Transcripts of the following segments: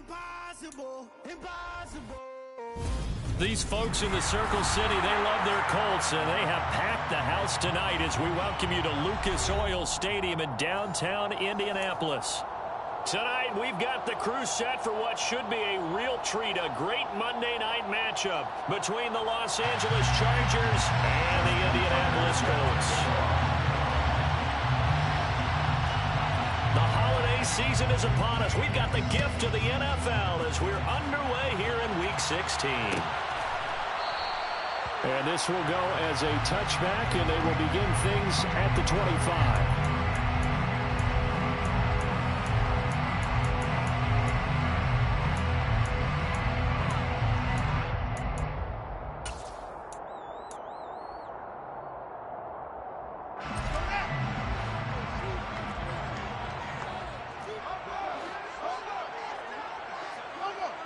Impossible, impossible. These folks in the Circle City, they love their Colts, and they have packed the house tonight as we welcome you to Lucas Oil Stadium in downtown Indianapolis. Tonight, we've got the crew set for what should be a real treat, a great Monday night matchup between the Los Angeles Chargers and the Indianapolis Colts. The holiday season is upon us. We've got the gift of the NFL as we're underway here in Week 16. And this will go as a touchback, and they will begin things at the 25.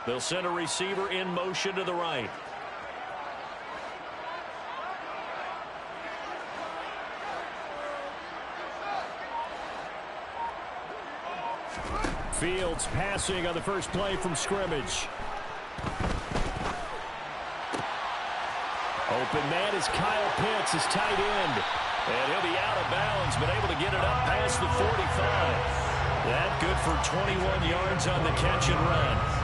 They'll send a receiver in motion to the right. Fields passing on the first play from scrimmage. Open man is Kyle Pitts, his tight end. And he'll be out of bounds, but able to get it up past the 45. That good for 21 yards on the catch and run.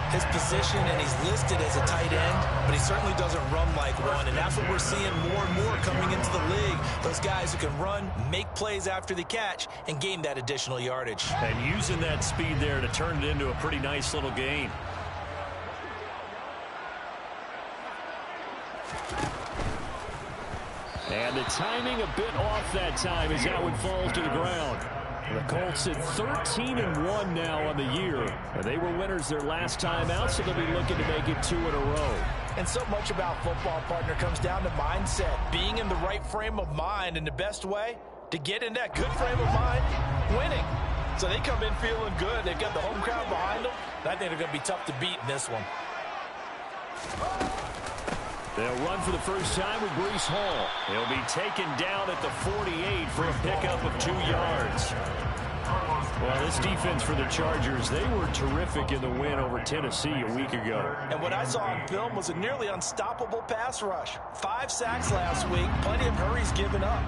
His position, and he's listed as a tight end, but he certainly doesn't run like one, and that's what we're seeing more and more coming into the league. Those guys who can run, make plays after the catch, and gain that additional yardage. And using that speed there to turn it into a pretty nice little gain. And the timing a bit off that time as that one falls to the ground. The Colts at 13-1 now on the year. And they were winners their last time out, so they'll be looking to make it 2 in a row. And so much about football, partner, comes down to mindset. Being in the right frame of mind, and the best way to get in that good frame of mind, winning. So they come in feeling good. They've got the home crowd behind them. I think they're going to be tough to beat in this one. They'll run for the first time with Breece Hall. He'll be taken down at the 48 for a pickup of 2 yards. Well, this defense for the Chargers, they were terrific in the win over Tennessee a week ago. And what I saw on film was a nearly unstoppable pass rush. 5 sacks last week, plenty of hurries given up.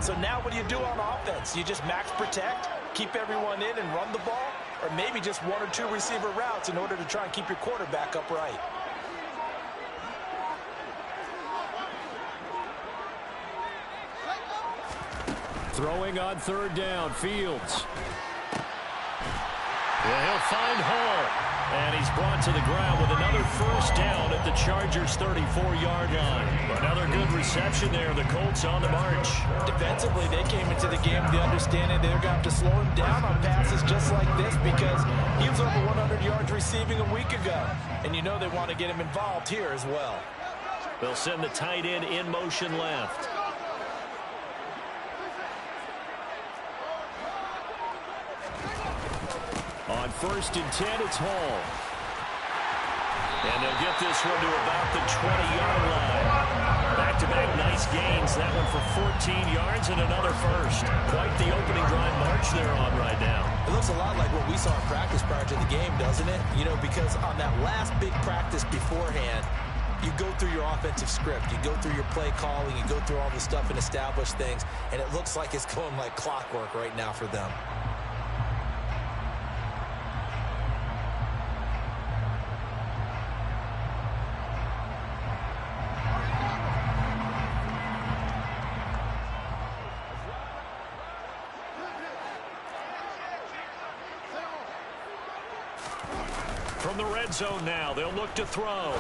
So now what do you do on offense? You just max protect, keep everyone in and run the ball, or maybe just 1 or 2 receiver routes in order to try and keep your quarterback upright. Throwing on third down, Fields. Well, he'll find Hall. And he's brought to the ground with another first down at the Chargers' 34-yard line. Another good reception there. The Colts on the march. Defensively, they came into the game with the understanding they're going to have to slow him down on passes just like this because he was over 100 yards receiving a week ago. And you know they want to get him involved here as well. They'll send the tight end in motion left. On 1st and 10, it's Hall. And they'll get this one to about the 20-yard line. Back-to-back nice gains. That one for 14 yards and another first. Quite the opening drive march they're on right now. It looks a lot like what we saw in practice prior to the game, doesn't it? You know, because on that last big practice beforehand, you go through your offensive script. You go through your play calling. You go through all the stuff and establish things. And it looks like it's going like clockwork right now for them. From the red zone now, they'll look to throw.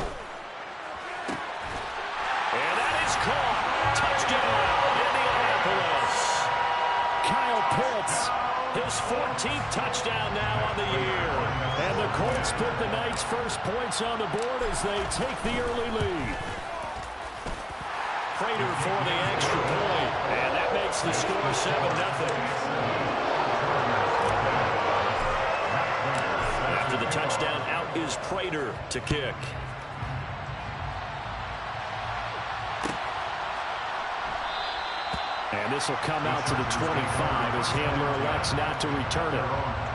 And that is caught. Touchdown, Indianapolis. Kyle Pitts. His 14th touchdown now on the year. And the Colts put the Knights' first points on the board as they take the early lead. Prater for the extra point. And that makes the score 7-0. After the touchdown, out is Prater to kick. And this will come out to the 25 as Handler elects not to return it.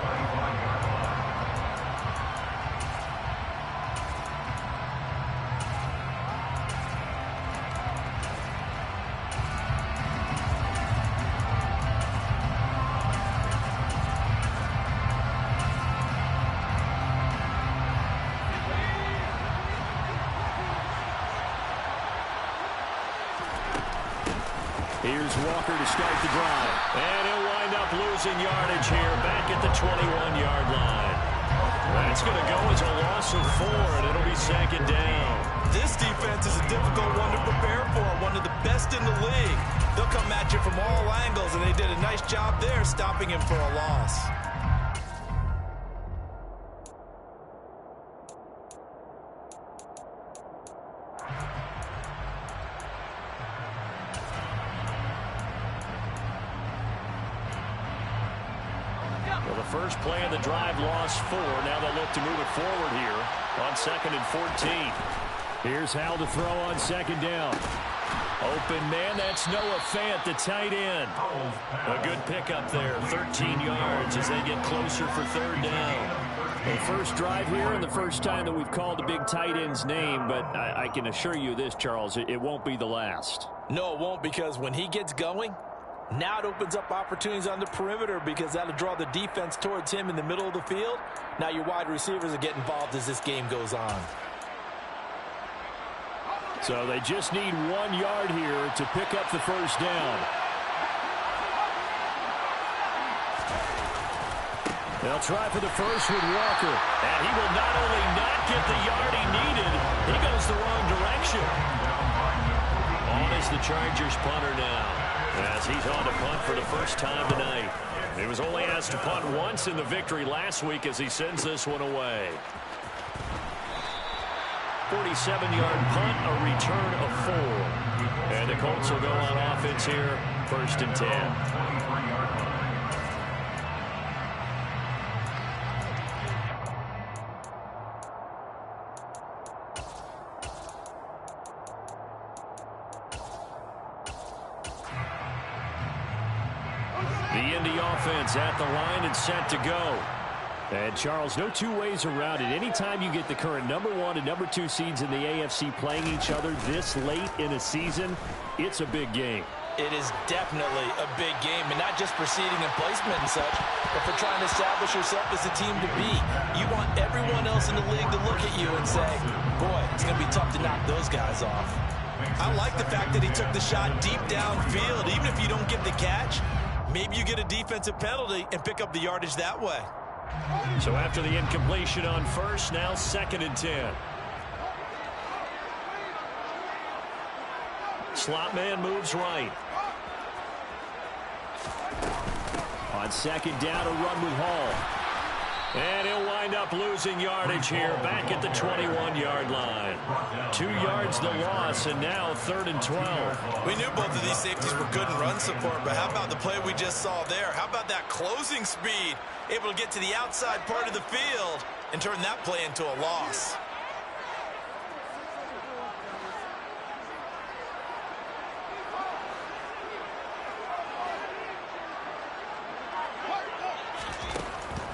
Here's Walker to start the drive. And he'll wind up losing yardage here back at the 21-yard line. That's going to go as a loss of 4, and it'll be second down. This defense is a difficult one to prepare for, one of the best in the league. They'll come at you from all angles, and they did a nice job there stopping him for a loss. Well, the first play of the drive lost 4. Now they'll look to move it forward here on 2nd and 14. Here's Hal to throw on second down. Open man, that's Noah Fant, the tight end. A good pickup there, 13 yards as they get closer for 3rd down. The first drive here and the first time that we've called a big tight end's name, but I can assure you this, Charles, it won't be the last. No, it won't, because when he gets going, now it opens up opportunities on the perimeter because that'll draw the defense towards him in the middle of the field. Now your wide receivers will get involved as this game goes on. So they just need 1 yard here to pick up the first down. They'll try for the first with Walker. And he will not only not get the yard he needed, he goes the wrong direction. On is the Chargers punter now, as he's on to punt for the first time tonight. He was only asked to punt once in the victory last week as he sends this one away. 47-yard punt, a return of 4. And the Colts will go on offense here, 1st and 10. The Indy offense at the line and set to go. And, Charles, no two ways around it. Anytime you get the current number 1 and number 2 seeds in the AFC playing each other this late in a season, it's a big game. It is definitely a big game, and not just for seeding and placement and such, but for trying to establish yourself as a team to beat. You want everyone else in the league to look at you and say, boy, it's going to be tough to knock those guys off. I like the fact that he took the shot deep downfield. Even if you don't get the catch, maybe you get a defensive penalty and pick up the yardage that way. So after the incompletion on first, now 2nd and 10. Slot man moves right. On second down, a run with Hall. And he'll wind up losing yardage here back at the 21-yard line. 2 yards the loss, and now 3rd and 12. We knew both of these safeties were good in run support, but how about the play we just saw there? How about that closing speed? Able to get to the outside part of the field and turn that play into a loss.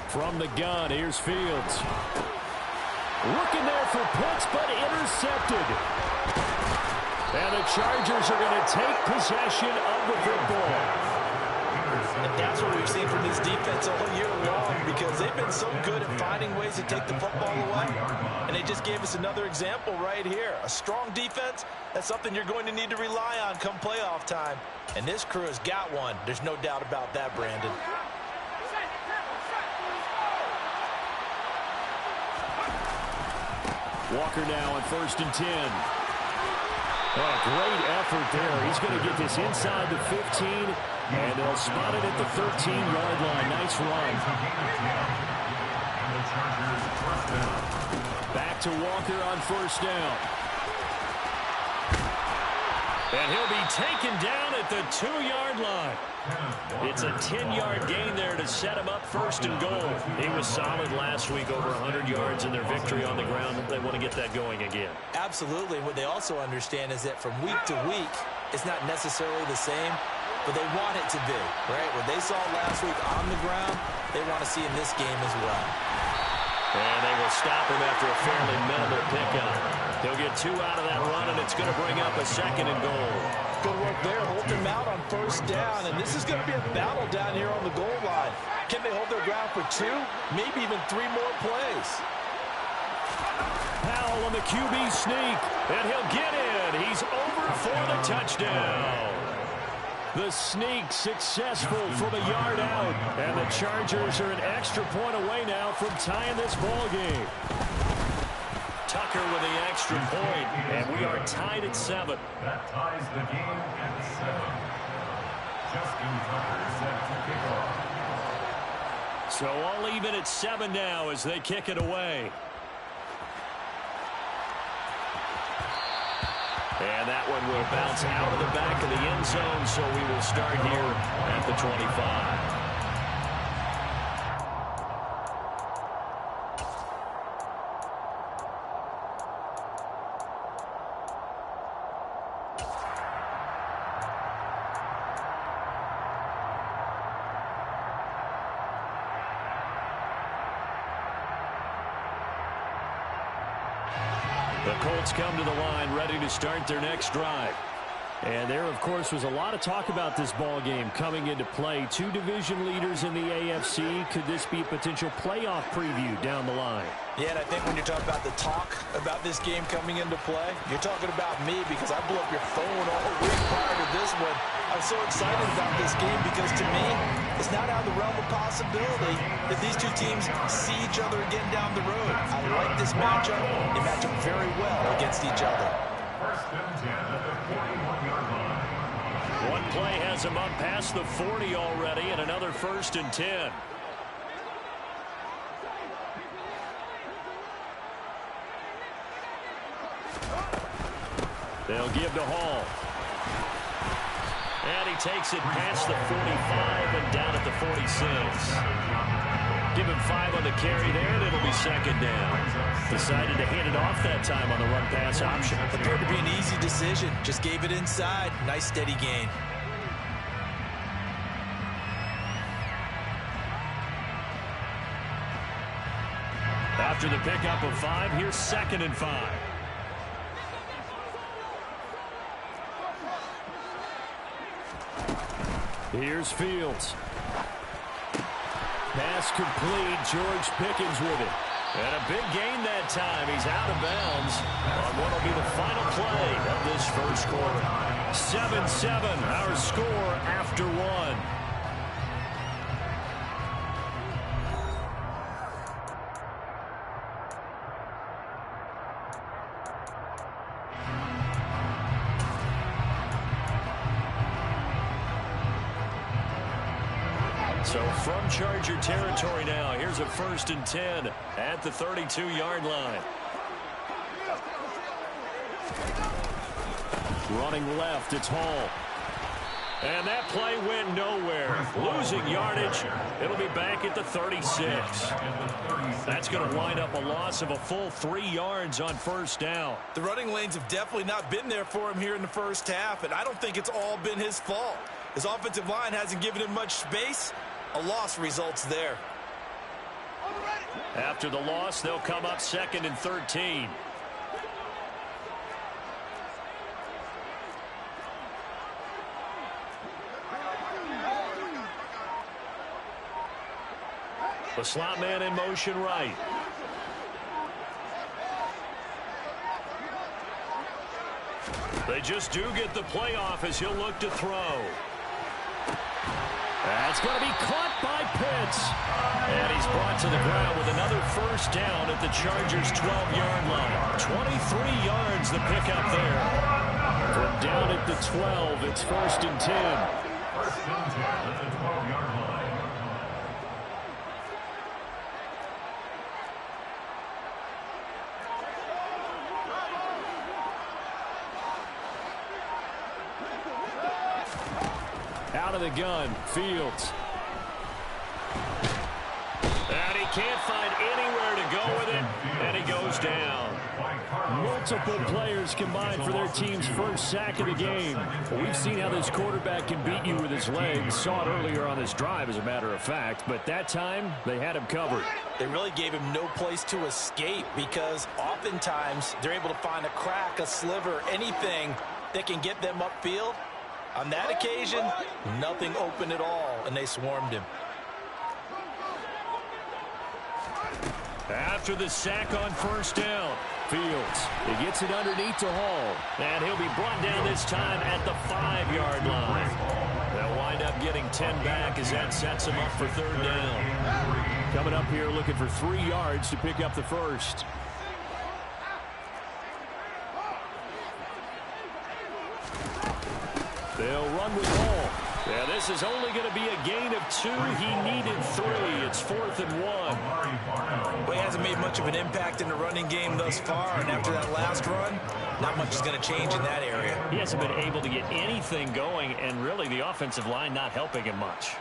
From the gun, here's Fields. Looking there for Pitts, but intercepted. And the Chargers are going to take possession of the football. And that's what we've seen from this defense all year long, because they've been so good at finding ways to take the football away. And they just gave us another example right here. A strong defense, that's something you're going to need to rely on come playoff time. And this crew has got one. There's no doubt about that, Brandon. Walker now on 1st and 10. Oh, great effort there. He's going to get this inside the 15, and they'll spot it at the 13-yard line. Nice run. Back to Walker on 1st down. And he'll be taken down at the 2-yard line. It's a 10-yard gain there to set him up 1st and goal. He was solid last week, over 100 yards in their victory on the ground. They want to get that going again. Absolutely. What they also understand is that from week to week, it's not necessarily the same, but they want it to be, right? What they saw last week on the ground, they want to see in this game as well. And they will stop him after a fairly minimal pickup. He'll get 2 out of that run, and it's going to bring up a 2nd and goal. Good work there, holding him out on 1st down, and this is going to be a battle down here on the goal line. Can they hold their ground for 2, maybe even 3 more plays? Powell on the QB sneak, and he'll get in. He's over for the touchdown. The sneak successful from a yard out. And the Chargers are an extra point away now from tying this ball game. Tucker with the extra point, and we are tied at 7. That ties the game at 7. Justin Tucker set to kick off. So all even at 7 now as they kick it away. And that one will bounce out of the back of the end zone, so we will start here at the 25. The Colts come to the line ready to start their next drive. And there, of course, was a lot of talk about this ball game coming into play. Two division leaders in the AFC. Could this be a potential playoff preview down the line? Yeah, and I think when you're talking about the talk about this game coming into play, you're talking about me because I blew up your phone all week prior to this one. I'm so excited about this game because to me, it's not out of the realm of possibility that these two teams see each other again down the road. I like this matchup. They match up very well against each other. First and 10 at the 41-yard line. One play has them up past the 40 already, and another 1st and 10. They'll give to Hall. And he takes it past the 45 and down at the 46. Give him 5 on the carry there, and it'll be 2nd down. Decided to hand it off that time on the run-pass option. Appeared to be an easy decision. Just gave it inside. Nice steady gain. After the pickup of 5, here's 2nd and 5. Here's Fields. Pass complete. George Pickens with it. And a big gain that time. He's out of bounds on what will be the final play of this first quarter. 7-7, our score after 1. So from Charger territory now, here's a 1st and 10 at the 32-yard line. Running left, it's Hall. And that play went nowhere. Losing yardage. It'll be back at the 36. That's going to wind up a loss of a full 3 yards on 1st down. The running lanes have definitely not been there for him here in the first half, and I don't think it's all been his fault. His offensive line hasn't given him much space. A loss results there. After the loss, they'll come up 2nd and 13. The slot man in motion right. They just do get the play off as he'll look to throw. That's going to be caught by Pitts. And he's brought to the ground with another 1st down at the Chargers' 12-yard line. 23 yards the pickup there. From down at the 12, it's 1st and 10. 1st and 10 at the 12-yard line. Out of the gun, Fields. And he can't find anywhere to go with it, and he goes down. Multiple players combined for their team's first sack of the game. We've seen how this quarterback can beat you with his legs. Saw it earlier on this drive, as a matter of fact. But that time, they had him covered. They really gave him no place to escape because oftentimes they're able to find a crack, a sliver, anything that can get them upfield. On that occasion, nothing open at all, and they swarmed him. After the sack on 1st down, Fields, he gets it underneath to Hall. and he'll be brought down this time at the 5-yard line. wind up getting 10 back as that sets them up for third down. Coming up here looking for 3 yards to pick up the first. They'll run with Hall. Yeah, this is only going to be a gain of 2. He needed 3. It's 4th and 1. Well, he hasn't made much of an impact in the running game thus far, and after that last run, not much is going to change in that area. He hasn't been able to get anything going, and really the offensive line not helping him much.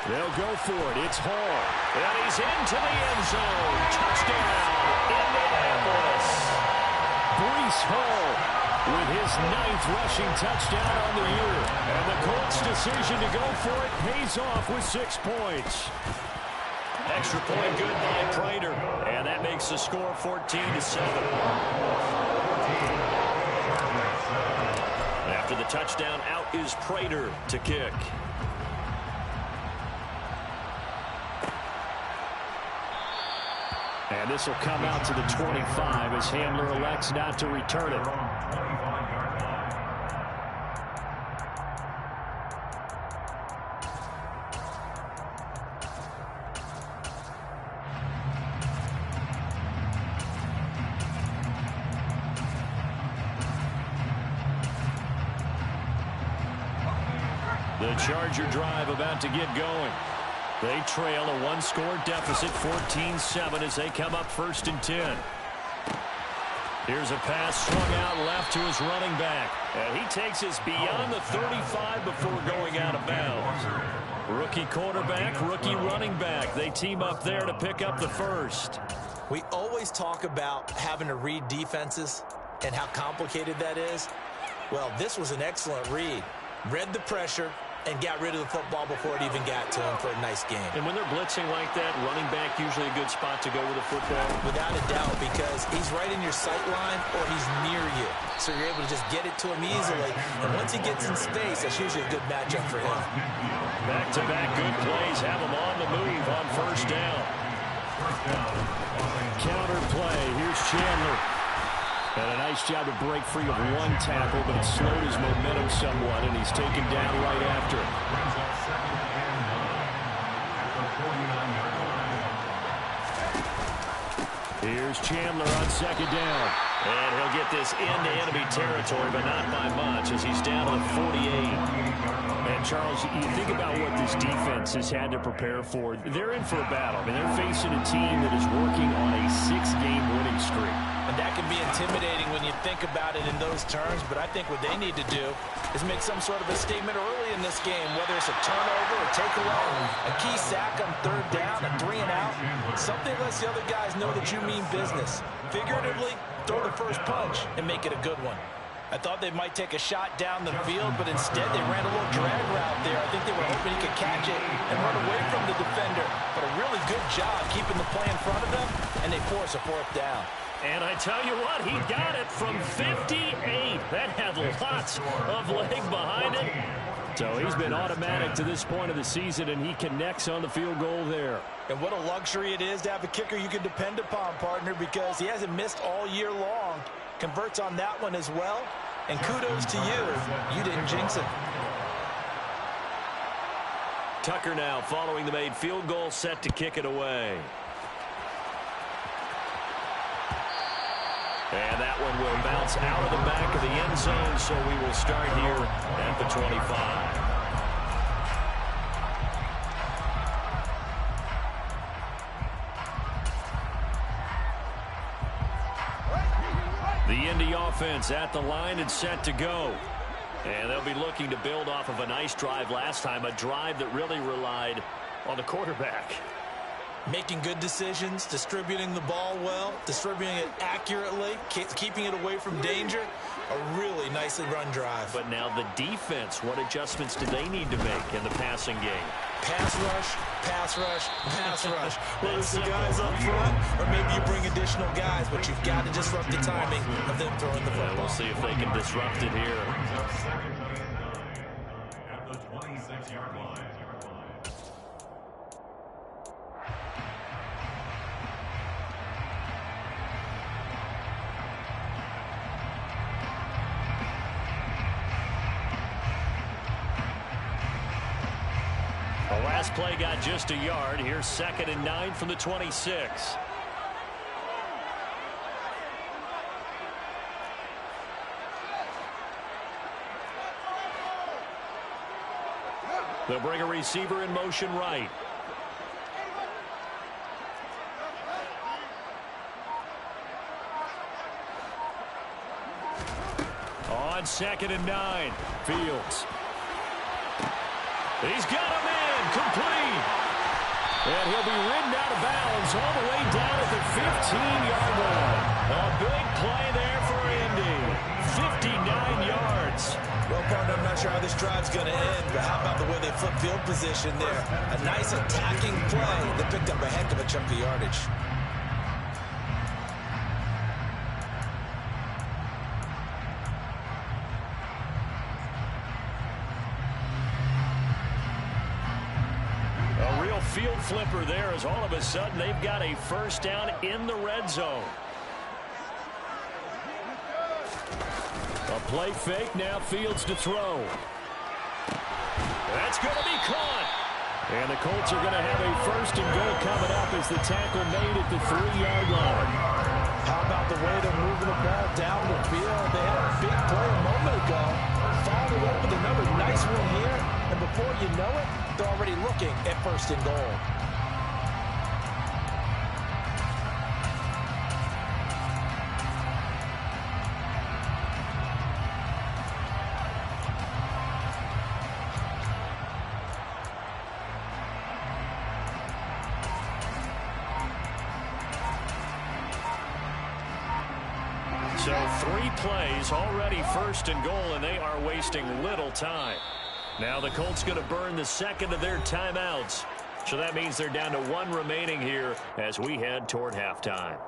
They'll go for it. It's Hall. And he's into the end zone. Touchdown, Indianapolis. Breece Hall with his 9th rushing touchdown on the year. And the Colts' decision to go for it pays off with 6 points. Extra point good by Prater. And that makes the score 14-7. After the touchdown, out is Prater to kick. And this will come out to the 25 as Hamler elects not to return it. The Charger drive about to get going. They trail a 1-score deficit, 14-7, as they come up 1st and 10. Here's a pass swung out left to his running back. And he takes us beyond the 35 before going out of bounds. Rookie quarterback, rookie running back. They team up there to pick up the first. We always talk about having to read defenses and how complicated that is. Well, this was an excellent read. Read the pressure and got rid of the football before it even got to him for a nice game. And when they're blitzing like that, running back usually a good spot to go with the football. Without a doubt, because he's right in your sight line or he's near you. So you're able to just get it to him easily. And once he gets in space, that's usually a good matchup for him. Back-to-back good plays have him on the move on 1st down. Counter play. Here's Chandler. And a nice job to break free of 1 tackle, but it slowed his momentum somewhat, and he's taken down right after. Here's Chandler on 2nd down. And he'll get this into enemy territory, but not by much, as he's down to the 48. And, Charles, you think about what this defense has had to prepare for. They're in for a battle. I mean, they're facing a team that is working on a 6-game winning streak. And that can be intimidating when you think about it in those terms, but I think what they need to do is make some sort of a statement early in this game, whether it's a turnover, a takeaway, a key sack on 3rd down, a 3-and-out. Something lets the other guys know that you mean business. Figuratively, throw the first punch and make it a good one. I thought they might take a shot down the field, but instead they ran a little drag route there. I think they were hoping he could catch it and run away from the defender. But a really good job keeping the play in front of them, and they force a 4th down. And I tell you what, he got it from 58. That had lots of leg behind it. So he's been automatic to this point of the season, and he connects on the field goal there. And what a luxury it is to have a kicker you can depend upon, partner, because he hasn't missed all year long. Converts on that one as well. And kudos to you. You didn't jinx it. Tucker now following the made field goal, set to kick it away. And that one will bounce out of the back of the end zone, so we will start here at the 25. The Indy offense at the line and set to go. And they'll be looking to build off of a nice drive last time, a drive that really relied on the quarterback. Making good decisions, distributing the ball well, distributing it accurately, keeping it away from danger. A really nicely run drive. But now the defense, what adjustments do they need to make in the passing game? Pass rush, pass rush, pass rush. Whether it's the guys up front or maybe you bring additional guys, but you've got to disrupt the timing of them throwing the football. We'll see if they can disrupt it here. At the 26-yard line. The last play got just a yard. Here's 2nd and 9 from the 26. They'll bring a receiver in motion right. On 2nd and 9, Fields. He's got him in, complete. And he'll be ridden out of bounds all the way down at the 15-yard line. A big play there for Indy. 59 yards. Well, partner, I'm not sure how this drive's going to end, but how about the way they flip field position there? A nice attacking play that picked up a heck of a chunk of yardage. Field flipper there as all of a sudden they've got a first down in the red zone. A play fake, now Fields to throw. That's going to be caught. And the Colts are going to have a first and goal coming up as the tackle made at the 3-yard line. How about the way they're moving the ball down the field? They had a big play a moment ago. Followed up with another nice one here. And before you know it, they're already looking at first and goal. So 3 plays, already first and goal, and they are wasting little time. Now the Colts going to burn the second of their timeouts. So that means they're down to 1 remaining here as we head toward halftime.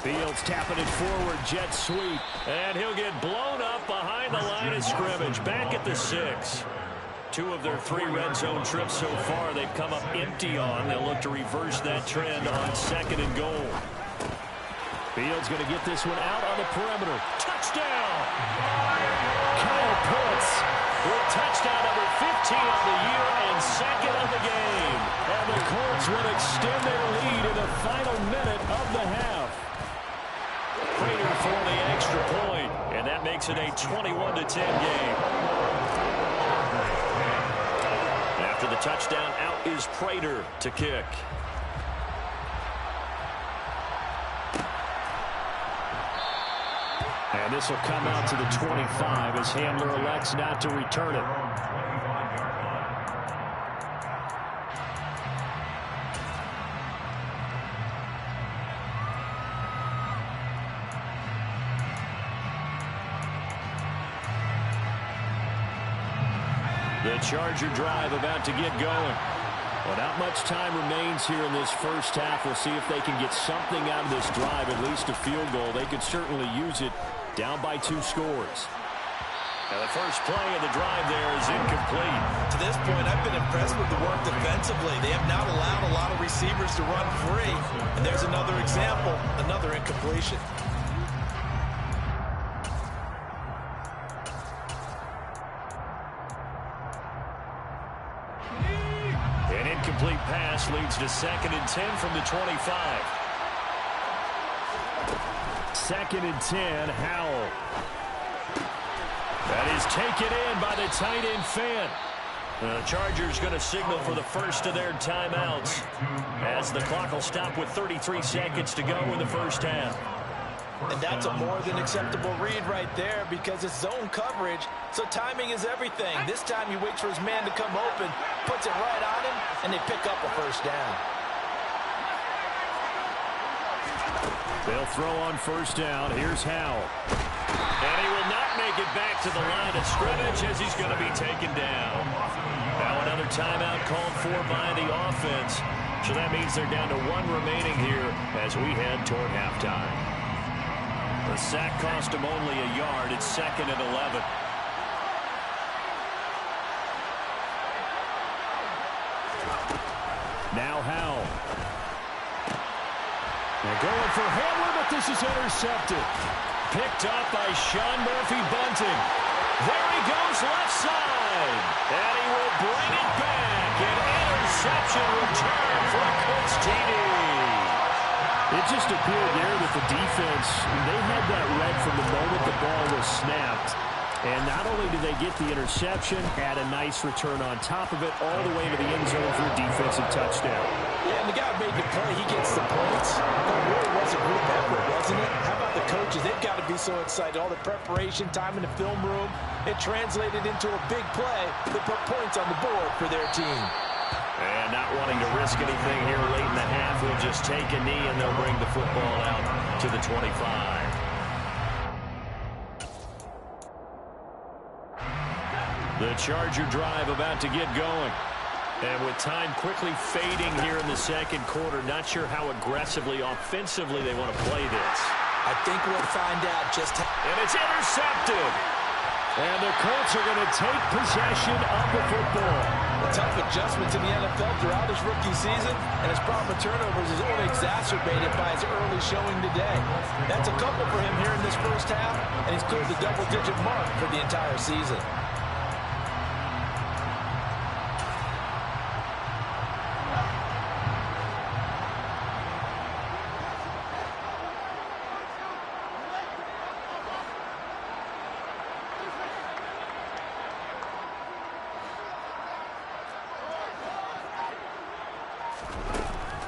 Fields tapping it forward, jet sweep. And he'll get blown up behind the line of scrimmage. Back at the 6. 2 of their 3 red zone trips so far they've come up empty on. They'll look to reverse that trend on 2nd and goal. Fields going to get this one out on the perimeter. Touchdown! Kyle Pitts with touchdown number 15 on the year and 2nd of the game. And the Colts will extend their lead in the final minute of the half. Prater for the extra point, and that makes it a 21-10 game. After the touchdown, out is Prater to kick. And this will come out to the 25 as Handler elects not to return it. The Charger drive about to get going. Well, not much time remains here in this first half. We'll see if they can get something out of this drive, at least a field goal. They could certainly use it down by 2 scores. And the first play of the drive there is incomplete. To this point, I've been impressed with the work defensively. They have not allowed a lot of receivers to run free. And there's another example, another incompletion. An incomplete pass leads to 2nd and 10 from the 25. 2nd and 10, Howell. That is taken in by the tight end fan. The Chargers going to signal for the first of their timeouts as the clock will stop with 33 seconds to go in the first half. And that's a more than acceptable read right there because it's zone coverage, so timing is everything. This time he waits for his man to come open, puts it right on him, and they pick up a first down. They'll throw on first down. Here's Howell. And he will not make it back to the line of scrimmage as he's going to be taken down. Now another timeout called for by the offense. So that means they're down to one remaining here as we head toward halftime. The sack cost him only a yard. It's 2nd and 11. Now Howell. They're going for Hamler, but this is intercepted. Picked up by Sean Murphy-Bunting. There he goes left side. And he will bring it back. An interception return for a Colts TD. It just appeared there that the defense, they had that read from the moment the ball was snapped. And not only did they get the interception, had a nice return on top of it, all the way to the end zone for a defensive touchdown. Yeah, and the guy who made the play, he gets the points. That really was a group effort, wasn't it? How about the coaches? They've got to be so excited. All the preparation, time in the film room, it translated into a big play that put points on the board for their team. And not wanting to risk anything here late in the half, we'll just take a knee and they'll bring the football out to the 25. The Charger drive about to get going. And with time quickly fading here in the second quarter, not sure how aggressively, offensively they want to play this. I think we'll find out just how. And it's intercepted. And the Colts are going to take possession of the football. A tough adjustment to the NFL throughout his rookie season, and his problem with turnovers is only exacerbated by his early showing today. That's a couple for him here in this first half, and he's cleared the double-digit mark for the entire season.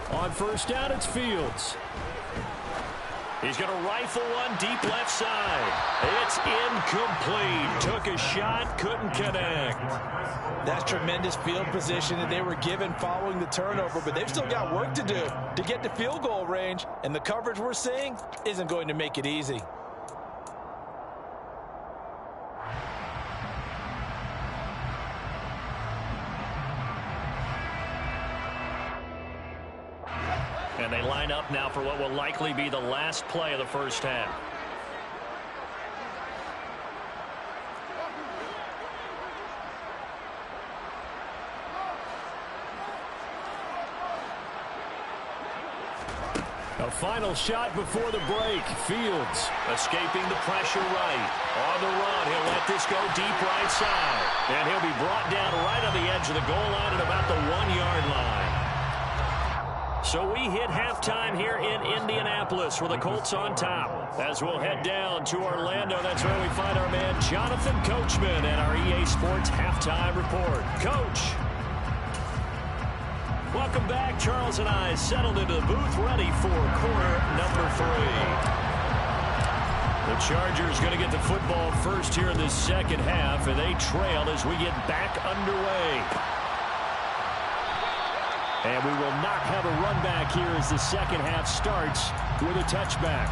On first down, it's Fields. He's going to rifle one deep left side. It's incomplete. Took a shot, couldn't connect. That's tremendous field position that they were given following the turnover, but they've still got work to do to get to field goal range, and the coverage we're seeing isn't going to make it easy. And they line up now for what will likely be the last play of the first half. A final shot before the break. Fields escaping the pressure right. On the run, he'll let this go deep right side. And he'll be brought down right on the edge of the goal line at about the 1-yard line. So we hit halftime here in Indianapolis with the Colts on top. As we'll head down to Orlando, that's where we find our man Jonathan Coachman and our EA Sports Halftime Report. Coach. Welcome back. Charles and I settled into the booth, ready for quarter number 3. The Chargers going to get the football first here in this second half, and they trail as we get back underway. And we will not have a run back here as the second half starts with a touchback.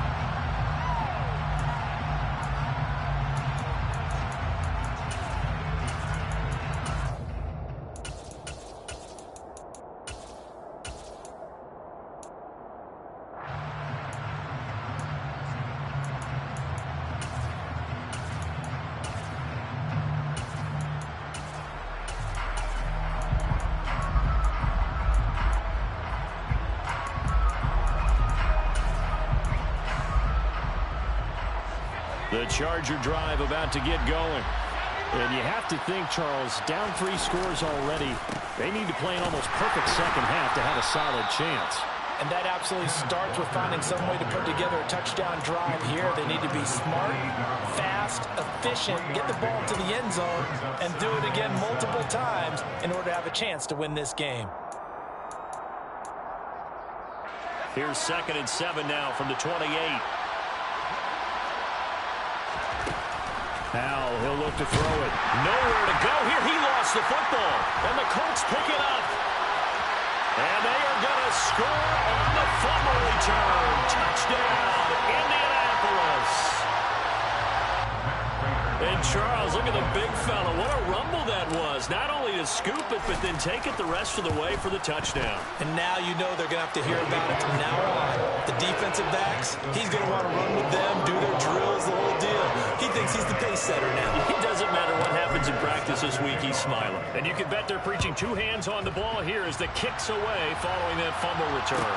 The Charger drive about to get going. And you have to think, Charles, down 3 scores already. They need to play an almost perfect second half to have a solid chance. And that absolutely starts with finding some way to put together a touchdown drive here. They need to be smart, fast, efficient, get the ball to the end zone, and do it again multiple times in order to have a chance to win this game. Here's 2nd and 7 now from the 28. Now he'll look to throw it. Nowhere to go here. He lost the football. And the Colts pick it up. And they are going to score on the fumble return. Touchdown, Indianapolis. And Charles, look at the big fella. What a rumble that was. Not only to scoop it, but then take it the rest of the way for the touchdown. And now you know they're going to have to hear about it from now on. The defensive backs, he's going to want to run with them, do their drills, the whole deal. He thinks he's the pace setter now. It doesn't matter what happens in practice this week, he's smiling. And you can bet they're preaching 2 hands on the ball here as the kick's away following that fumble return.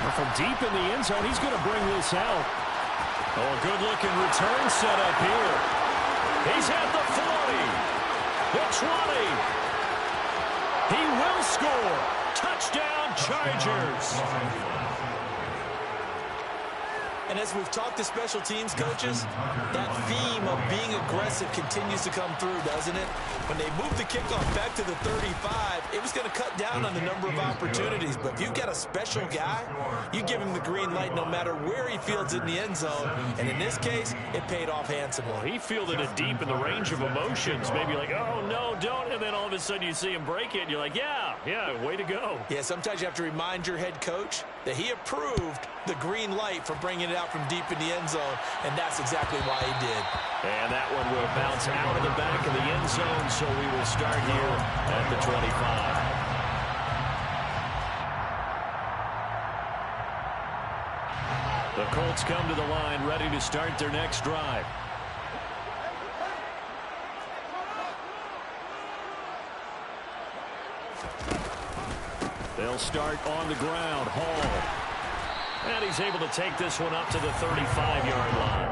Well, from deep in the end zone, he's going to bring this out. Oh, a good-looking return set up here. He's at the 40, the 20. He will score. Touchdown, Chargers. And as we've talked to special teams coaches, that theme of being aggressive continues to come through, doesn't it? When they moved the kickoff back to the 35, it was going to cut down on the number of opportunities. But if you've got a special guy, you give him the green light no matter where he fields it in the end zone. And in this case, it paid off handsomely. He fielded it deep in the range of emotions. Maybe like, oh, no, don't. And then all of a sudden you see him break it. And you're like, yeah, way to go. Yeah, sometimes you have to remind your head coach that he approved the green light for bringing it out from deep in the end zone, and that's exactly why he did. And that one will bounce out of the back of the end zone, so we will start here at the 25. The Colts come to the line, ready to start their next drive. They'll start on the ground. Hall. And he's able to take this one up to the 35-yard line.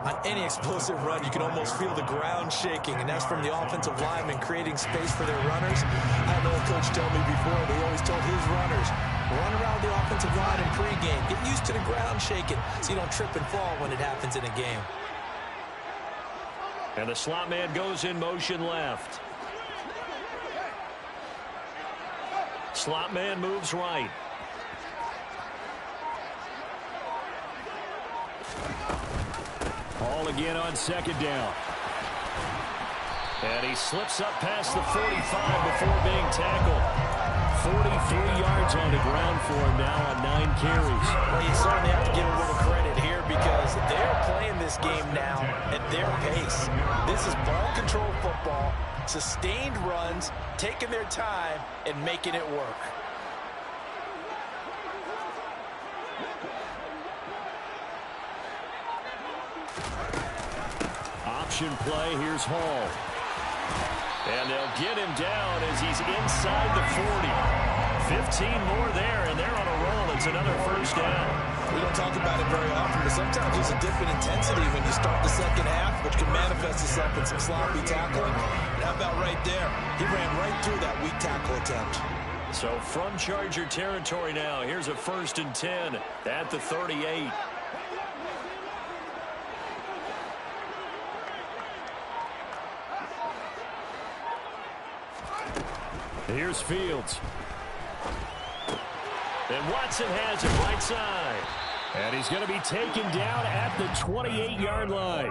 On any explosive run, you can almost feel the ground shaking, and that's from the offensive linemen creating space for their runners. I had an old coach tell me before, they always told his runners, run around the offensive line in pregame. Get used to the ground shaking so you don't trip and fall when it happens in a game. And the slot man goes in motion left. Slot man moves right. All again on 2nd down. And he slips up past the 45 before being tackled. 43 yards on the ground for him now on 9 carries. Well, you certainly have to give a little credit here because they're playing this game now at their pace. This is ball control football, sustained runs, taking their time, and making it work. Option play, here's Hall. And they'll get him down as he's inside the 40. 15 more there, and they're on a roll. It's another first down. We don't talk about it very often, but sometimes there's a dip in intensity when you start the second half, which can manifest itself in some sloppy tackling. And how about right there? He ran right through that weak tackle attempt. So from Charger territory now, here's a 1st and 10 at the 38. Here's Fields. And Watson has it right side. And he's going to be taken down at the 28-yard line.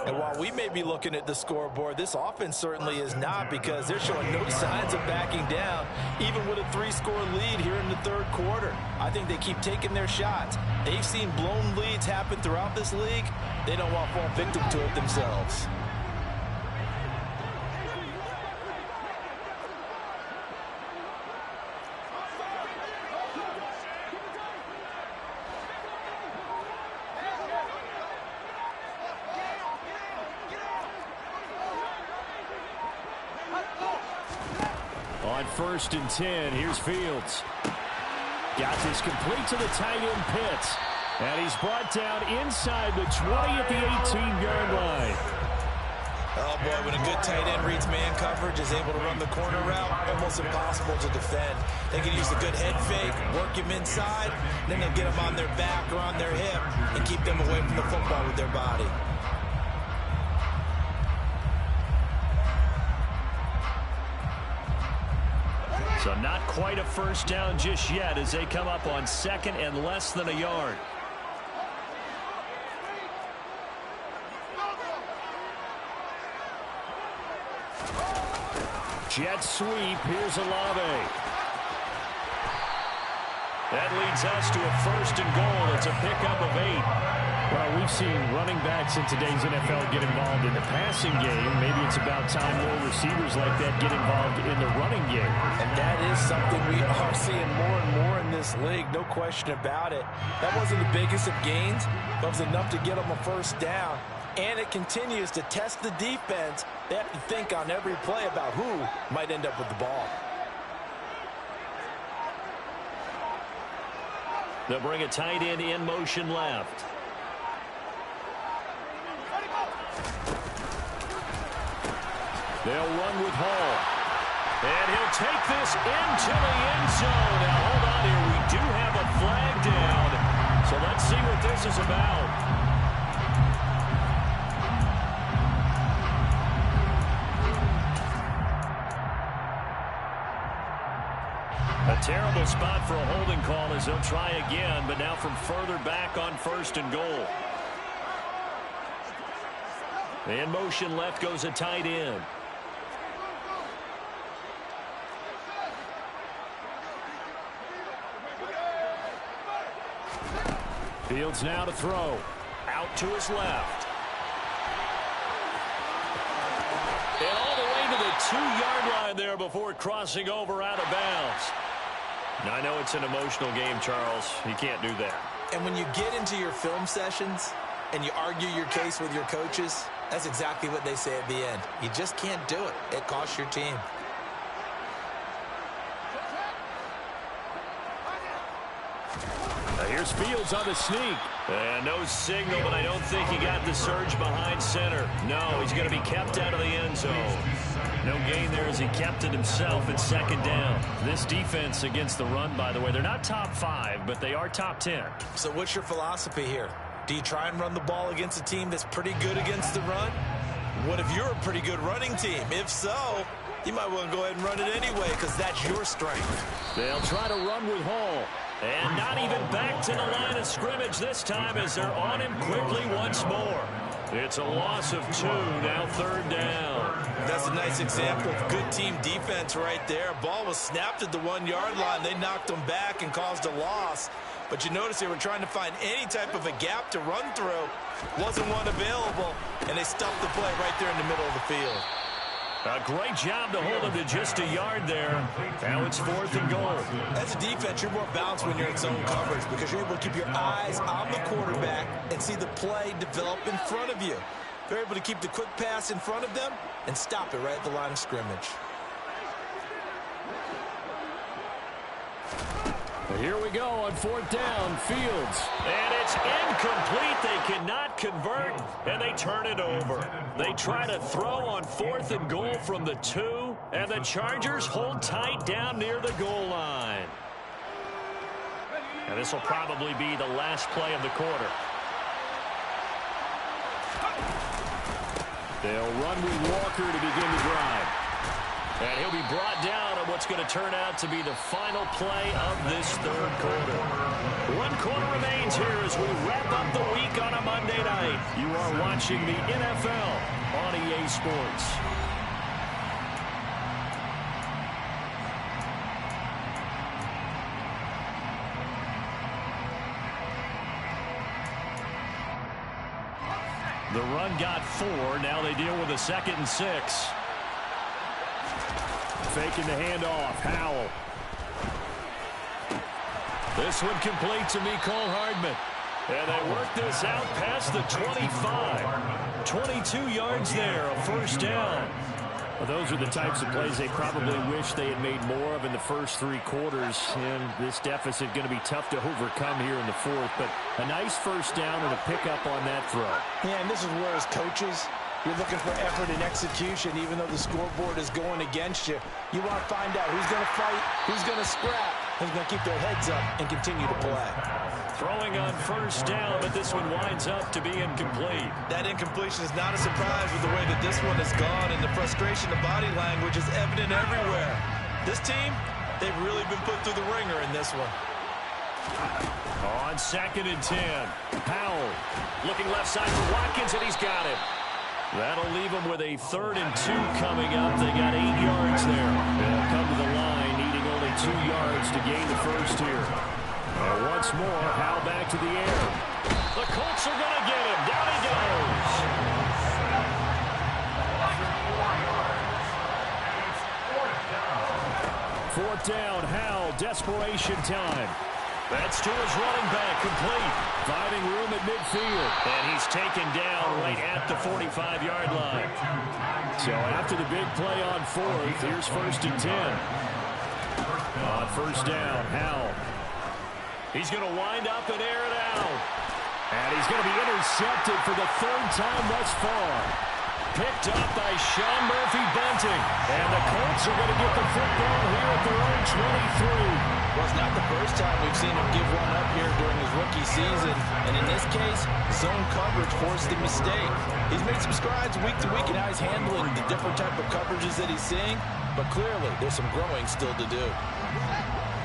And while we may be looking at the scoreboard, this offense certainly is not because they're showing no signs of backing down, even with a 3-score lead here in the 3rd quarter. I think they keep taking their shots. They've seen blown leads happen throughout this league. They don't want to fall victim to it themselves. On 1st and 10, here's Fields. Got this complete to the tight end Pitts. And he's brought down inside the 20 at the 18-yard line. Oh, boy, when a good tight end reads man coverage, is able to run the corner route, almost impossible to defend. They can use a good head fake, work him inside, then they'll get him on their back or on their hip and keep them away from the football with their body. So not quite a first down just yet as they come up on second and less than a yard. Jet sweep. Here's Olave. That leads us to a first and goal. It's a pickup of 8. Well, we've seen running backs in today's NFL get involved in the passing game. Maybe it's about time more receivers like that get involved in the running game. And that is something we are seeing more and more in this league, no question about it. That wasn't the biggest of gains, but it was enough to get them a first down. And it continues to test the defense. They have to think on every play about who might end up with the ball. They'll bring a tight end in motion left. They'll run with Hall. And he'll take this into the end zone. Now, hold on here. We do have a flag down. So let's see what this is about. A terrible spot for a holding call as they'll try again, but now from further back on first and goal. In motion left goes a tight end. Fields now to throw. Out to his left. And all the way to the 2-yard line there before crossing over out of bounds. Now, I know it's an emotional game, Charles. You can't do that. And when you get into your film sessions and you argue your case with your coaches, that's exactly what they say at the end. You just can't do it. It costs your team. Here's Fields on the sneak. And no signal, but I don't think he got the surge behind center. No, he's going to be kept out of the end zone. No gain there as he kept it himself at second down. This defense against the run, by the way, they're not top 5, but they are top 10. So what's your philosophy here? Do you try and run the ball against a team that's pretty good against the run? What if you're a pretty good running team? If so, you might want to go ahead and run it anyway because that's your strength. They'll try to run with Hall. And not even back to the line of scrimmage this time as they're on him quickly once more. It's a loss of 2, now third down. That's a nice example of good team defense right there. Ball was snapped at the 1-yard line. They knocked them back and caused a loss. But you notice they were trying to find any type of a gap to run through. Wasn't one available, and they stuffed the play right there in the middle of the field. A great job to hold him to just a yard there. Now it's 4th and goal. As a defense, you're more balanced when you're in zone coverage because you're able to keep your eyes on the quarterback and see the play develop in front of you. They're able to keep the quick pass in front of them and stop it right at the line of scrimmage. Here we go on 4th down. Fields. And it's incomplete. They cannot convert, and they turn it over. They try to throw on 4th and goal from the 2, and the Chargers hold tight down near the goal line. And this will probably be the last play of the quarter. They'll run with Walker to begin the drive. And he'll be brought down on what's going to turn out to be the final play of this third quarter. 1 quarter remains here as we wrap up the week on a Monday night. You are watching the NFL on EA Sports. The run got 4. Now they deal with a 2nd and 6. Faking the handoff. Howell. This one complete to Mecole Hardman. And they work this out past the 25. 22 yards there, a first down. Well, those are the types of plays they probably wish they had made more of in the first 3 quarters. And this deficit going to be tough to overcome here in the 4th. But a nice first down and a pickup on that throw. Yeah, and this is where as coaches, You're looking for effort and execution, even though the scoreboard is going against you. You want to find out who's going to fight, who's going to scrap, who's going to keep their heads up and continue to play. Throwing on first down, but this one winds up to be incomplete. That incompletion is not a surprise with the way that this one has gone, and the frustration of body language is evident everywhere. This team, they've really been put through the ringer in this one. On 2nd and 10, Powell looking left side for Watkins, and he's got it. That'll leave them with a 3rd and 2 coming up. They got 8 yards there. They'll come to the line, needing only 2 yards to gain the first here. And once more, Powell back to the air. The Colts are going to get him. Down he goes. Fourth down, Howell, desperation time. That's to his running back, complete. Finding room at midfield. And he's taken down right at the 45-yard line. So after the big play on 4th, here's 1st and 10. On first down, Howell. He's going to wind up and air it out. And he's going to be intercepted for the 3rd time thus far. Picked up by Sean Murphy-Bunting. And the Colts are going to get the football here at their own 23. Well, it's not the first time we've seen him give one up here during his rookie season. And in this case, zone coverage forced the mistake. He's made some strides week to week in how he's handling the different type of coverages that he's seeing. But clearly, there's some growing still to do.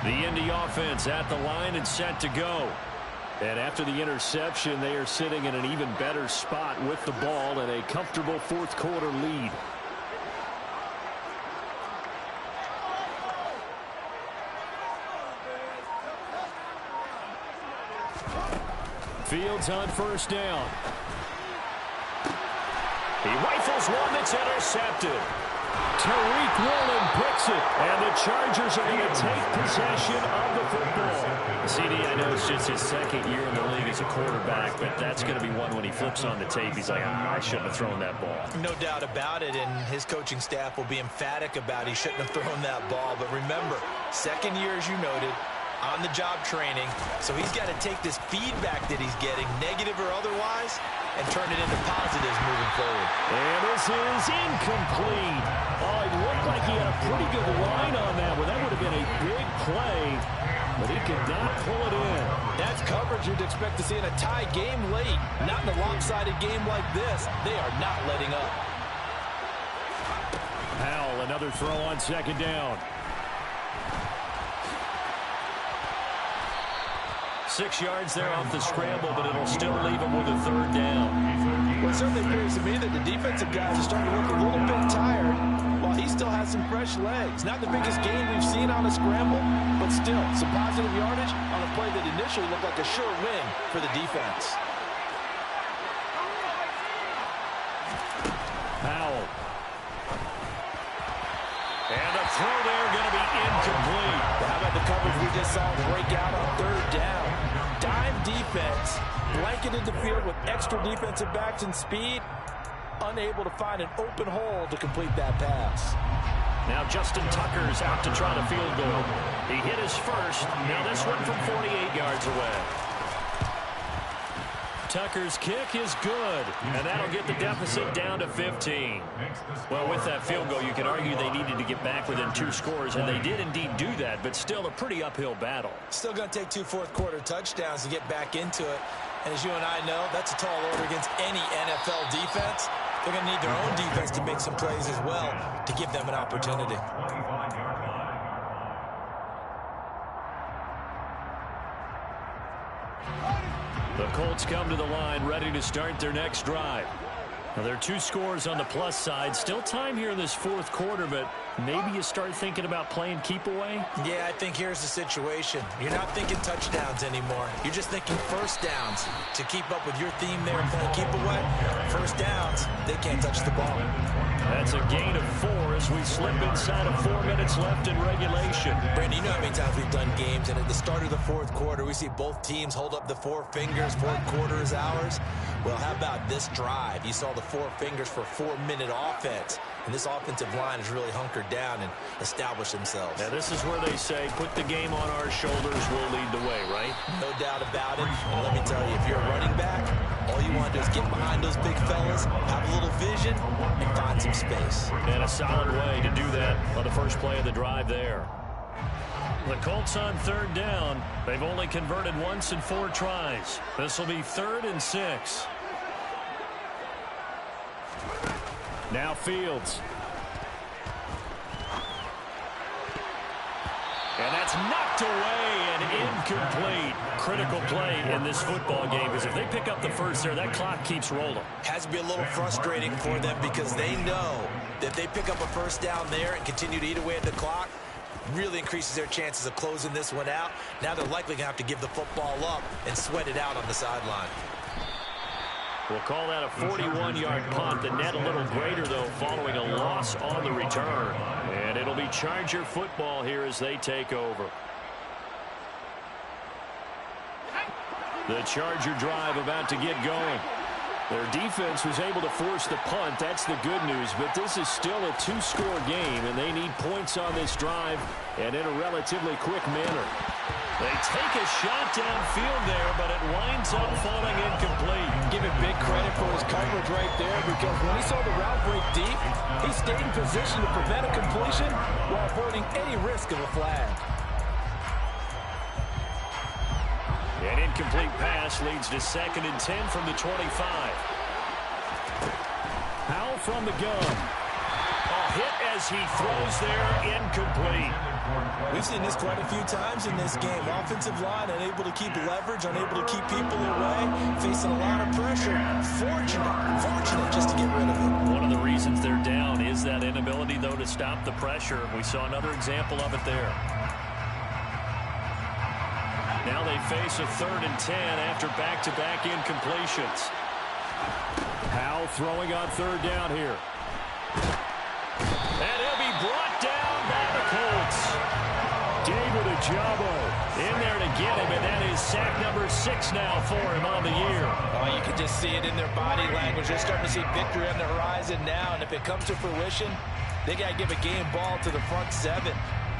The Indy offense at the line and set to go. And after the interception, they are sitting in an even better spot with the ball and a comfortable 4th quarter lead. Fields on first down. He rifles one that's intercepted. Tariq Woolen picks it, and the Chargers are going to take possession of the football. CD, I know it's just his 2nd year in the league as a quarterback, but that's going to be one when he flips on the tape. He's like, I shouldn't have thrown that ball. No doubt about it, and his coaching staff will be emphatic about he shouldn't have thrown that ball. But remember, 2nd year, as you noted, on-the-job training, so he's got to take this feedback that he's getting, negative or otherwise, and turn it into positives moving forward. And this is incomplete. Oh, it looked like he had a pretty good line on that one. That would have been a big play, but he could not pull it in. That's coverage you'd expect to see in a tie game late. Not in a lopsided game like this. They are not letting up. Powell, another throw on 2nd down. 6 yards there off the scramble, but it'll still leave him with a 3rd down. Well, it certainly appears to me that the defensive guys are starting to look a little bit tired while he still has some fresh legs. Not the biggest gain we've seen on a scramble, but still some positive yardage on a play that initially looked like a sure win for the defense. Powell. And the throw there going to be incomplete. How about the coverage we just saw break out on 3rd down? Dime defense, blanketed the field with extra defensive backs and speed, unable to find an open hole to complete that pass. Now Justin Tucker's out to try the field goal. He hit his first. Now this one from 48 yards away. Tucker's kick is good, and that'll get the deficit down to 15. Well, with that field goal, you can argue they needed to get back within 2 scores, and they did indeed do that, but still a pretty uphill battle. Still going to take 2 fourth-quarter touchdowns to get back into it. And as you and I know, that's a tall order against any NFL defense. They're going to need their own defense to make some plays as well to give them an opportunity. The Colts come to the line ready to start their next drive. Now, there are 2 scores on the plus side. Still time here in this 4th quarter, but maybe you start thinking about playing keep away? Yeah, I think here's the situation. You're not thinking touchdowns anymore. You're just thinking first downs. To keep up with your theme there, playing keep away, first downs, they can't touch the ball. That's a gain of 4 as we slip inside of 4 minutes left in regulation. Brandon, you know how many times we've done games, and at the start of the 4th quarter, we see both teams hold up the 4 fingers, 4th quarter is ours. Well, how about this drive? You saw the 4 fingers for 4-minute offense, and this offensive line has really hunkered down and established themselves. Now, this is where they say, put the game on our shoulders, we'll lead the way, right? No doubt about it. And let me tell you, if you're a running back, All you want to do is get behind those big fellas, have a little vision, and find some space. And a solid way to do that on the first play of the drive there. The Colts on third down. They've only converted once in 4 tries. This will be 3rd and 6. Now Fields. And that's knocked away and incomplete. Critical play in this football game, because if they pick up the first there, that clock keeps rolling. Has to be a little frustrating for them, because they know that if they pick up a first down there and continue to eat away at the clock, really increases their chances of closing this one out. Now they're likely going to have to give the football up and sweat it out on the sideline. We'll call that a 41-yard punt. The net a little greater, though, following a loss on the return. And it'll be Charger football here as they take over. The Charger drive about to get going. Their defense was able to force the punt. That's the good news. But this is still a 2-score game, and they need points on this drive and in a relatively quick manner. They take a shot downfield there, but it winds up falling incomplete. Give him big credit for his coverage right there, because when he saw the route break deep, he stayed in position to prevent a completion while avoiding any risk of a flag. An incomplete pass leads to 2nd and 10 from the 25. Powell from the gun. A hit as he throws there, incomplete. We've seen this quite a few times in this game. Offensive line unable to keep leverage, unable to keep people away, facing a lot of pressure. Fortunate just to get rid of it. One of the reasons they're down is that inability, though, to stop the pressure. We saw another example of it there. Now they face a 3rd and 10 after back-to-back incompletions. Powell throwing on 3rd down here. And he'll be brought down by the Colts. David Ojabo in there to get him, and that is sack number 6 now for him on the year. Oh, you can just see it in their body language. They're starting to see victory on the horizon now, and if it comes to fruition, they got to give a game ball to the front 7.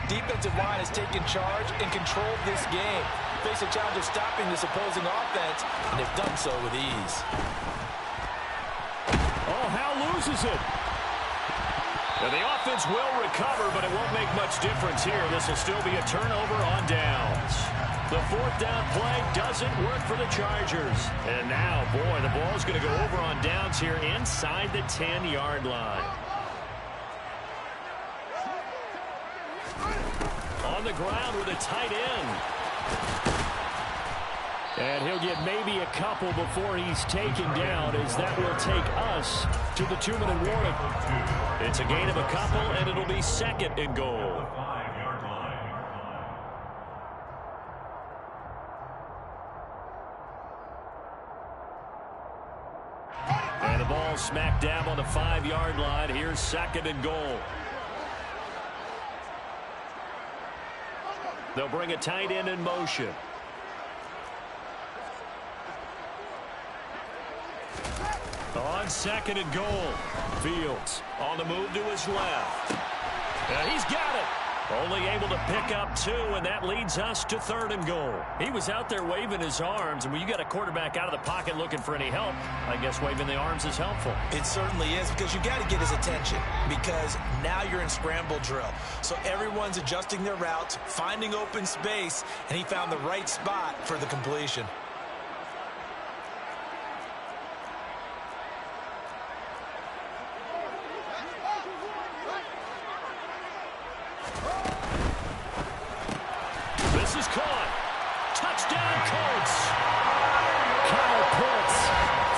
Defensive line has taken charge and controlled this game. Face a challenge of stopping this opposing offense, and they've done so with ease. Oh, Howell loses it. And the offense will recover, but it won't make much difference here. This will still be a turnover on downs. The 4th down play doesn't work for the Chargers. And now, boy, the ball's going to go over on downs here inside the 10-yard line. On the ground with a tight end. And he'll get maybe a couple before he's taken down, as that will take us to the 2-minute warning. It's a gain of a couple, and it'll be 2nd and goal. And the ball smack dab on the 5-yard line. Here's 2nd and goal. They'll bring a tight end in motion. On 2nd and goal. Fields on the move to his left. And he's got it. Only able to pick up 2, and that leads us to 3rd and goal. He was out there waving his arms, and when you got a quarterback out of the pocket looking for any help, I guess waving the arms is helpful. It certainly is, because you got to get his attention, because now you're in scramble drill. So everyone's adjusting their routes, finding open space, and he found the right spot for the completion. This is caught. Touchdown, Colts. Kyle Pitts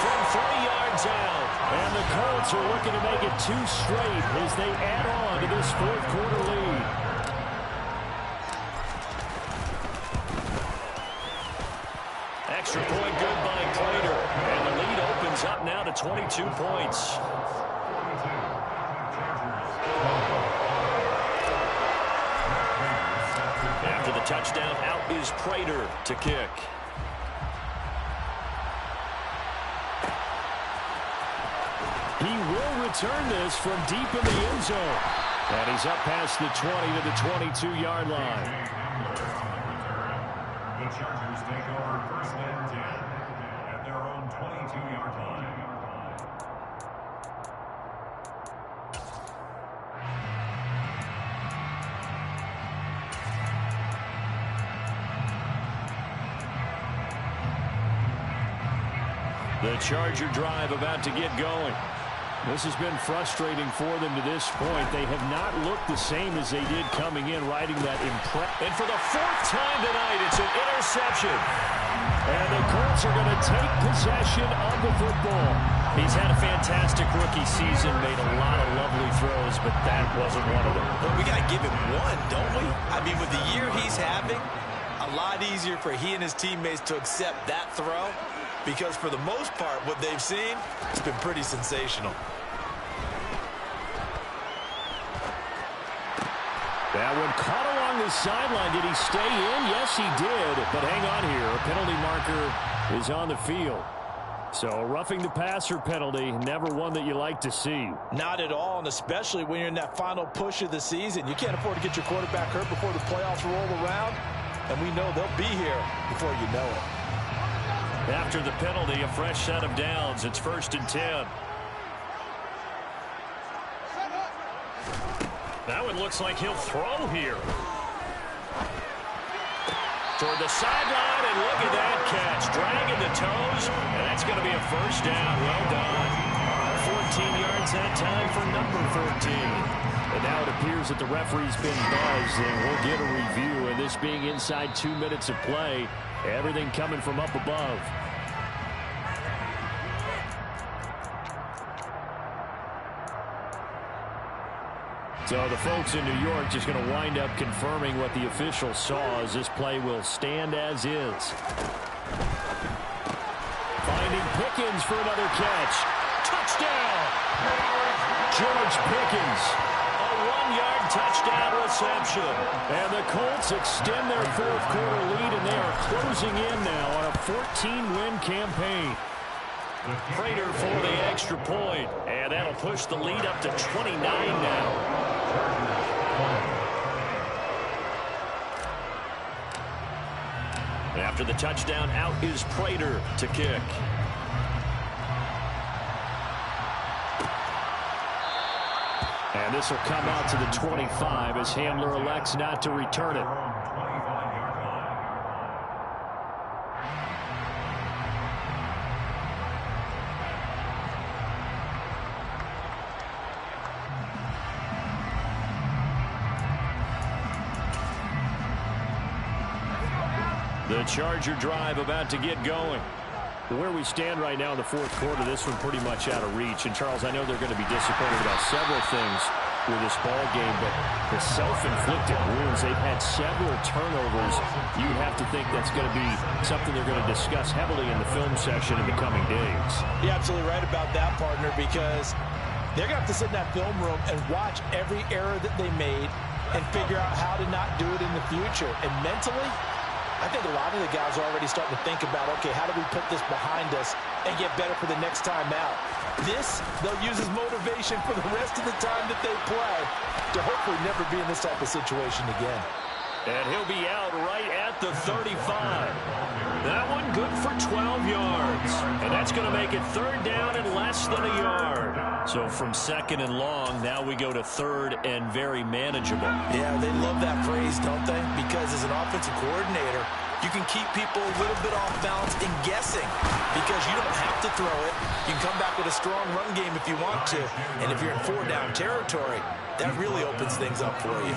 from 3 yards out. And the Colts are looking to make it 2 straight as they add on to this 4th quarter lead. Extra point good by Prater. And the lead opens up now to 22 points. After the touchdown, out is Prater to kick. He will return this from deep in the end zone. And he's up past the 20 to the 22-yard line. The Chargers take over 1st and 10 at at their own 22-yard line. The Charger drive about to get going. This has been frustrating for them to this point. They have not looked the same as they did coming in, riding that And for the fourth time tonight, it's an interception. And the Colts are going to take possession of the football. He's had a fantastic rookie season, made a lot of lovely throws, but that wasn't one of them. Well, we got to give him one, don't we? I mean, with the year he's having, a lot easier for he and his teammates to accept that throw, because for the most part, what they've seen, it's been pretty sensational. That one caught along the sideline. Did he stay in? Yes, he did. But hang on here. A penalty marker is on the field. So roughing the passer penalty, never one that you like to see. Not at all, and especially when you're in that final push of the season. You can't afford to get your quarterback hurt before the playoffs roll around, and we know they'll be here before you know it. After the penalty, a fresh set of downs. It's 1st and 10. That one looks like he'll throw here. Toward the sideline, and look at that catch. Dragging the toes, and that's going to be a first down. Well done. 14 yards that time for number 14. And now it appears that the referee's been buzzed, and we'll get a review. And this being inside 2 minutes of play, everything coming from up above. So the folks in New York just going to wind up confirming what the official saw, as this play will stand as is. Finding Pickens for another catch. Touchdown! George Pickens. A 1-yard touchdown reception. And the Colts extend their fourth quarter lead, and they are closing in now on a 14-win campaign. Prater for the extra point, and that'll push the lead up to 29 now. After the touchdown, out is Prater to kick. And this will come out to the 25 as Hamler elects not to return it. The Charger drive about to get going. Where we stand right now in the fourth quarter, this one pretty much out of reach. And, Charles, I know they're going to be disappointed about several things with this ball game, but the self-inflicted wounds, they've had several turnovers. You'd have to think that's going to be something they're going to discuss heavily in the film session in the coming days. You're absolutely right about that, partner, because they're going to have to sit in that film room and watch every error that they made and figure out how to not do it in the future. And mentally, I think a lot of the guys are already starting to think about, okay, how do we put this behind us and get better for the next time out? This, they'll use as motivation for the rest of the time that they play to hopefully never be in this type of situation again. And he'll be out right at the 35. That one good for 12 yards. And that's going to make it third down and less than a yard. So from second and long, now we go to third and very manageable. Yeah, they love that phrase, don't they? Because as an offensive coordinator, you can keep people a little bit off balance and guessing because you don't have to throw it. You can come back with a strong run game if you want to. And if you're in four-down territory, that really opens things up for you.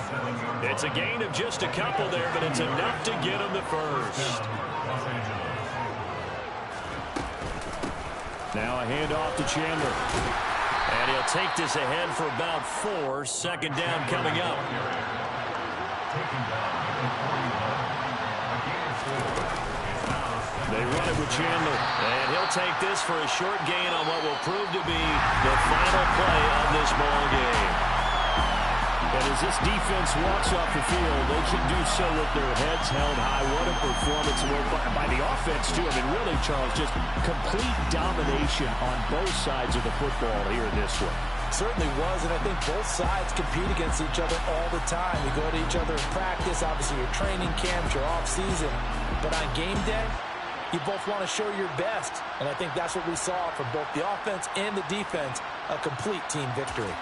It's a gain of just a couple there, but it's enough to get them the first. Now a handoff to Chandler. And he'll take this ahead for about 4. Second down coming up. They run it with Chandler. And he'll take this for a short gain on what will prove to be the final play of this ball game. And as this defense walks off the field, they can do so with their heads held high. What a performance by the offense, too. I mean, really, Charles, just complete domination on both sides of the football here in this one. Certainly was, and I think both sides compete against each other all the time. You go to each other in practice, obviously your training camps, your off-season. But on game day, You both want to show your best, and I think that's what we saw from both the offense and the defense, a complete team victory.